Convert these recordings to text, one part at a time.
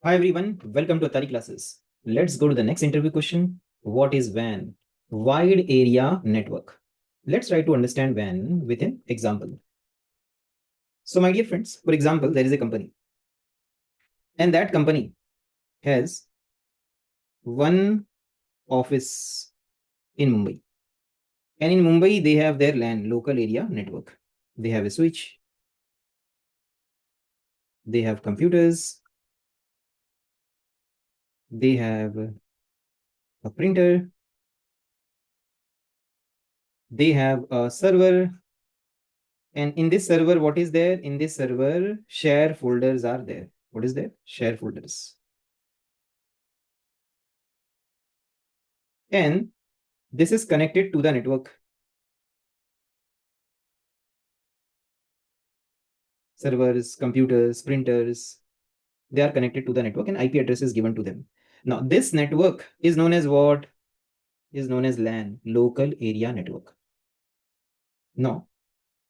Hi everyone, welcome to Attari Classes. Let's go to the next interview question. What is WAN? Wide Area Network. Let's try to understand WAN with an example. So my dear friends, for example, there is a company and that company has one office in Mumbai. And in Mumbai, they have their LAN, local area network. They have a switch. They have computers. They have a printer. They have a server. And in this server, what is there? In this server, share folders are there. What is there? Share folders. And this is connected to the network. Servers, computers, printers, they are connected to the network and IP address is given to them. Now, this network is known as what? Is known as LAN, local area network. Now,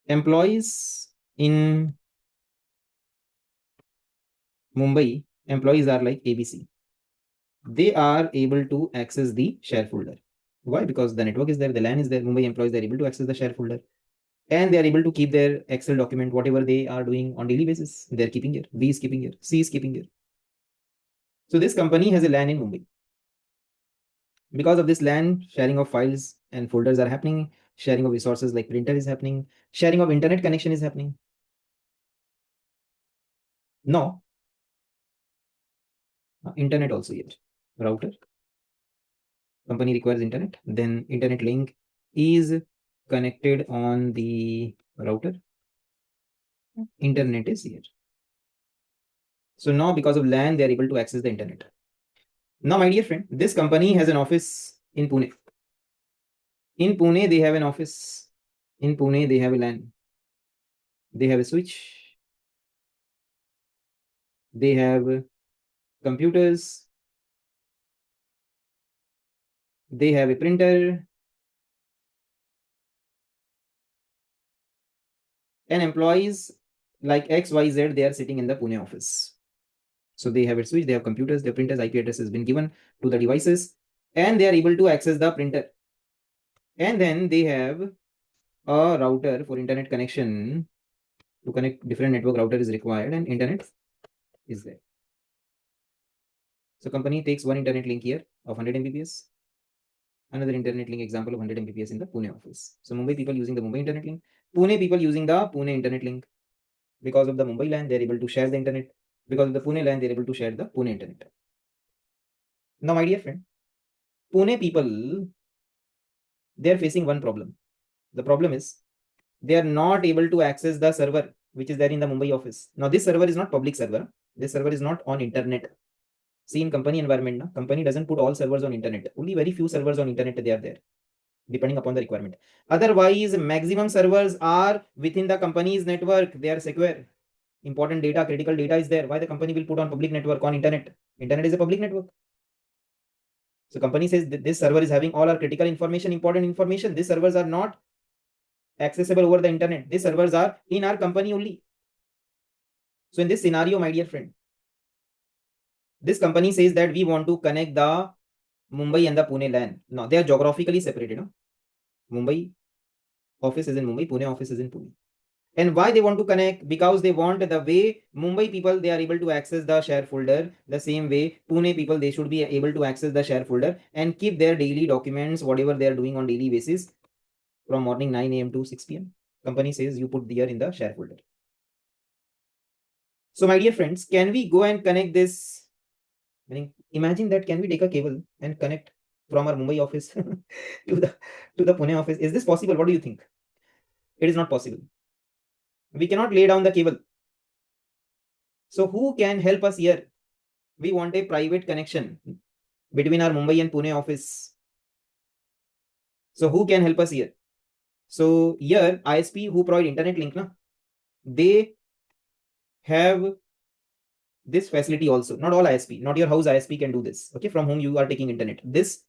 employees in Mumbai, employees are like ABC. They are able to access the share folder. Why? Because the network is there, the LAN is there, Mumbai employees are able to access the share folder. And they are able to keep their Excel document, whatever they are doing on daily basis. They're keeping here. B is keeping here. C is keeping here. So this company has a LAN in Mumbai. Because of this LAN, sharing of files and folders are happening. Sharing of resources like printer is happening. Sharing of internet connection is happening. Now, internet also here. Router. Company requires internet. Then internet link is connected on the router. Internet is here. So now because of LAN, they are able to access the internet. Now, my dear friend, this company has an office in Pune. In Pune, they have an office. In Pune, they have a LAN. They have a switch. They have computers. They have a printer. And employees like XYZ, they are sitting in the Pune office. So they have a switch, they have computers, their printers, IP address has been given to the devices, and they are able to access the printer. And then they have a router for internet connection. To connect different network router is required, and internet is there. So company takes one internet link here of 100 Mbps, another internet link example of 100 Mbps in the Pune office. So Mumbai people using the Mumbai internet link, Pune people using the Pune internet link. Because of the Mumbai LAN, they're able to share the internet. Because of the Pune LAN, they're able to share the Pune internet. Now, my dear friend, Pune people, they're facing one problem. The problem is they are not able to access the server which is there in the Mumbai office. Now, this server is not public server. This server is not on internet. See, in company environment, na, company doesn't put all servers on internet. Only very few servers on internet they are there, depending upon the requirement. Otherwise, maximum servers are within the company's network. They are secure. Important data, critical data is there. Why the company will put on public network on internet? Internet is a public network. So company says that this server is having all our critical information, important information. These servers are not accessible over the internet. These servers are in our company only. So in this scenario, my dear friend, this company says that we want to connect the Mumbai and the Pune LAN. Now they are geographically separated. No? Mumbai office is in Mumbai, Pune office is in Pune. And why they want to connect? Because they want the way Mumbai people, they are able to access the share folder. The same way Pune people, they should be able to access the share folder and keep their daily documents, whatever they are doing on daily basis from morning 9 a.m. to 6 p.m. Company says you put there in the share folder. So my dear friends, can we go and connect this? I mean, imagine that, can we take a cable and connect from our Mumbai office to the Pune office? Is this possible? What do you think? It is not possible. We cannot lay down the cable. So who can help us here? We want a private connection between our Mumbai and Pune office. So who can help us here? So here ISP who provide internet link, na, they have this facility also. Not all ISP, not your house ISP can do this. Okay, from whom you are taking internet. This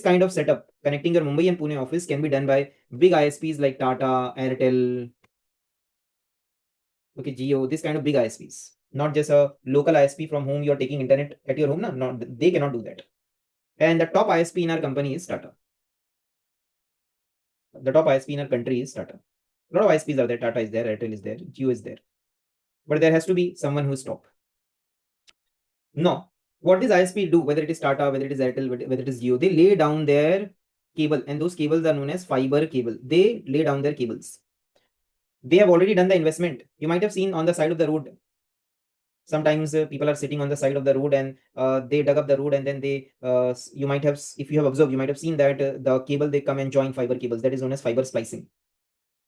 kind of setup connecting your Mumbai and Pune office can be done by big ISPs like Tata, Airtel, okay, Jio, this kind of big ISPs. not just a local ISP from whom you're taking internet at your home. No, not, they cannot do that. And the top ISP in our company is Tata. The top ISP in our country is Tata. A lot of ISPs are there. Tata is there, Airtel is there, Jio is there. But there has to be someone who is top. No. What does ISP do, whether it is Tata, whether it is Airtel, whether it is Jio, they lay down their cable, and those cables are known as fiber cable. They lay down their cables. They have already done the investment. You might have seen on the side of the road. Sometimes people are sitting on the side of the road and they dug up the road, and then they you might have, if you have observed, you might have seen that the cable, they come and join fiber cables. That is known as fiber splicing.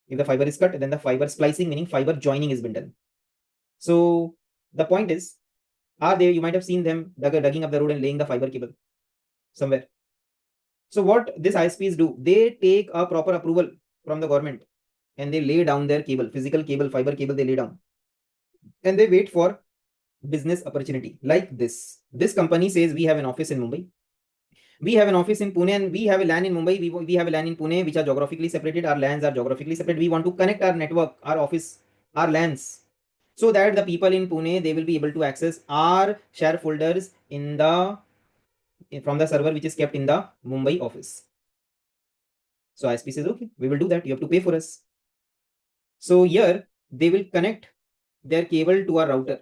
If the fiber is cut, then the fiber splicing, meaning fiber joining, is been done. So the point is, are they, you might have seen them digging up the road and laying the fiber cable somewhere. So what these ISPs do, they take a proper approval from the government and they lay down their cable, physical cable, fiber cable, they lay down, and they wait for business opportunity. Like this company says, we have an office in Mumbai, we have an office in Pune, and we have a LAN in Mumbai, we have a LAN in Pune, which are geographically separated. Our LANs are geographically separate. We want to connect our network, our office, our LANs, so that the people in Pune, they will be able to access our share folders in the from the server which is kept in the Mumbai office. So ISP says, okay, we will do that. You have to pay for us. So here they will connect their cable to our router.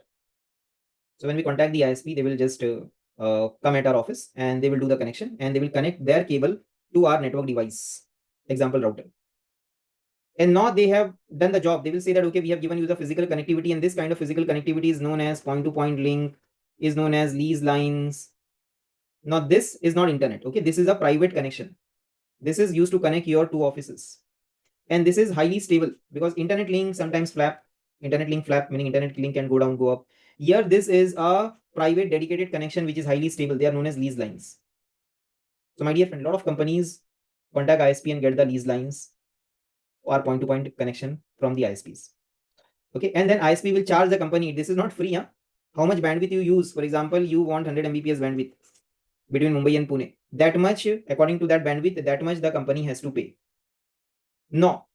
So when we contact the ISP, they will just come at our office and they will do the connection, and they will connect their cable to our network device, example router. And now they have done the job. They will say that, okay, we have given you the physical connectivity, and this kind of physical connectivity is known as point-to-point link, is known as lease lines. Now this is not internet. Okay, this is a private connection. This is used to connect your two offices, and this is highly stable because internet link sometimes flap. Internet link flap, meaning internet link can go down, go up. Here this is a private dedicated connection which is highly stable. They are known as lease lines. So my dear friend, a lot of companies contact ISP and get the lease lines or point-to-point connection from the ISPs. Okay, and then ISP will charge the company. This is not free. Huh? How much bandwidth you use? For example, you want 100 Mbps bandwidth between Mumbai and Pune. That much, according to that bandwidth, that much the company has to pay. No.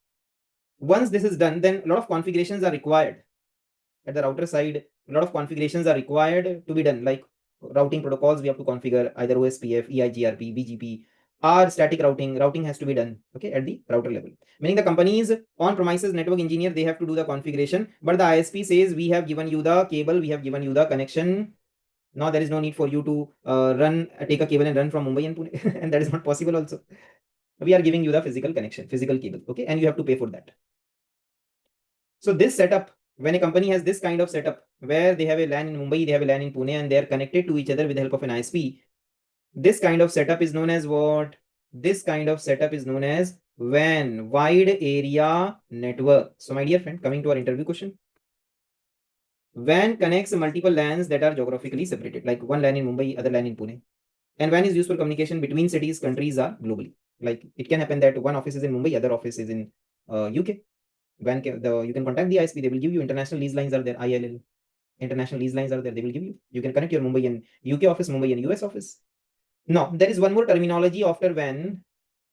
Once this is done, then a lot of configurations are required. At the router side, a lot of configurations are required to be done, like routing protocols. We have to configure either OSPF, EIGRP, BGP, or static routing has to be done, okay, at the router level. Meaning the company's on-premises network engineer, they have to do the configuration, but the ISP says, we have given you the cable, we have given you the connection. Now there is no need for you to take a cable and run from Mumbai and Pune, and that is not possible also. We are giving you the physical connection, physical cable, okay, and you have to pay for that. So this setup, when a company has this kind of setup where they have a LAN in Mumbai, they have a LAN in Pune, and they are connected to each other with the help of an ISP, this kind of setup is known as what? This kind of setup is known as WAN, wide area network. So my dear friend, coming to our interview question, WAN connects multiple LANs that are geographically separated, like one LAN in Mumbai, other LAN in Pune. And WAN is used for communication between cities, countries, or globally. Like it can happen that one office is in Mumbai, other office is in UK. WAN you can contact the ISP, they will give you. International lease lines are there, ILL. International lease lines are there, they will give you. You can connect your Mumbai and UK office, Mumbai and US office. Now, there is one more terminology after WAN,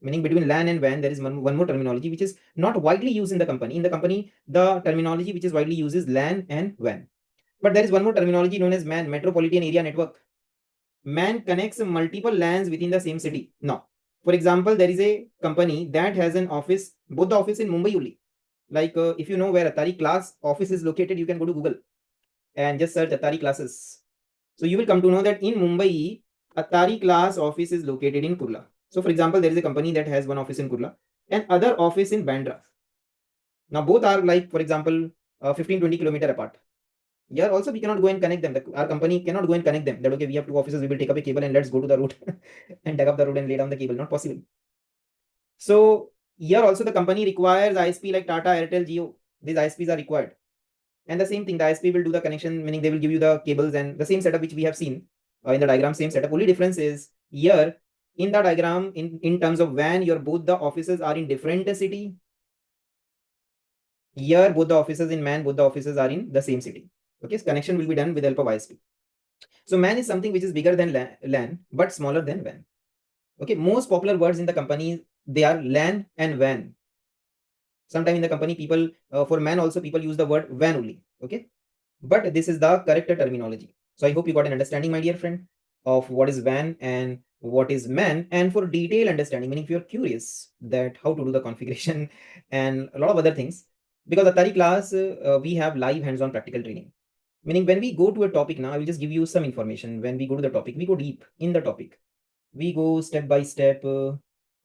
meaning between LAN and WAN, there is one more terminology which is not widely used in the company. In the company, the terminology which is widely used is LAN and WAN. But there is one more terminology known as MAN, Metropolitan Area Network. MAN connects multiple LANs within the same city. Now, for example, there is a company that has an office, both the office in Mumbai only. Like if you know where Attari Class office is located, you can go to Google and just search Attari Classes. So you will come to know that in Mumbai, Attari Class office is located in Kurla. So for example, there is a company that has one office in Kurla and other office in Bandra. Now both are like, for example, 15-20 kilometer apart. Here also we cannot go and connect them. Our company cannot go and connect them. That okay, we have two offices, we will take up a cable and let's go to the road and dig up the road and lay down the cable. Not possible. So here also the company requires ISP like Tata, Airtel, Jio. These ISPs are required. And the same thing, the ISP will do the connection, meaning they will give you the cables and the same setup which we have seen in the diagram, same setup. Only difference is here in the diagram, in terms of WAN, your both the offices are in different city. Here both the offices in MAN, both the offices are in the same city. Okay, so connection will be done with the help of ISP. So MAN is something which is bigger than LAN but smaller than WAN. Okay, most popular words in the company, they are LAN and WAN. Sometimes in the company, people for MAN also people use the word WAN only. Okay, but this is the correct terminology. So I hope you got an understanding, my dear friend, of what is WAN and what is MAN. And for detailed understanding, meaning if you're curious that how to do the configuration and a lot of other things, because Attari class, we have live hands-on practical training. Meaning when we go to a topic now, I will just give you some information. When we go to the topic, we go deep in the topic. We go step by step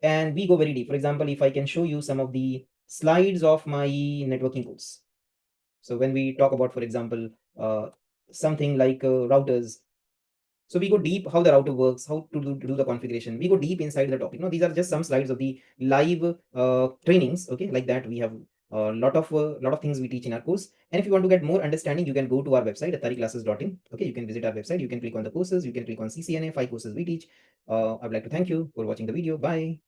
and we go very deep. For example, if I can show you some of the slides of my networking course. So when we talk about, for example, something like routers, so we go deep how the router works, how to do the configuration. We go deep inside the topic. No, these are just some slides of the live trainings. Okay, like that we have a lot of things we teach in our course. And if you want to get more understanding, you can go to our website attariclasses.in. Okay, you can visit our website. You can click on the courses. You can click on CCNA 5 courses we teach. I would like to thank you for watching the video. Bye.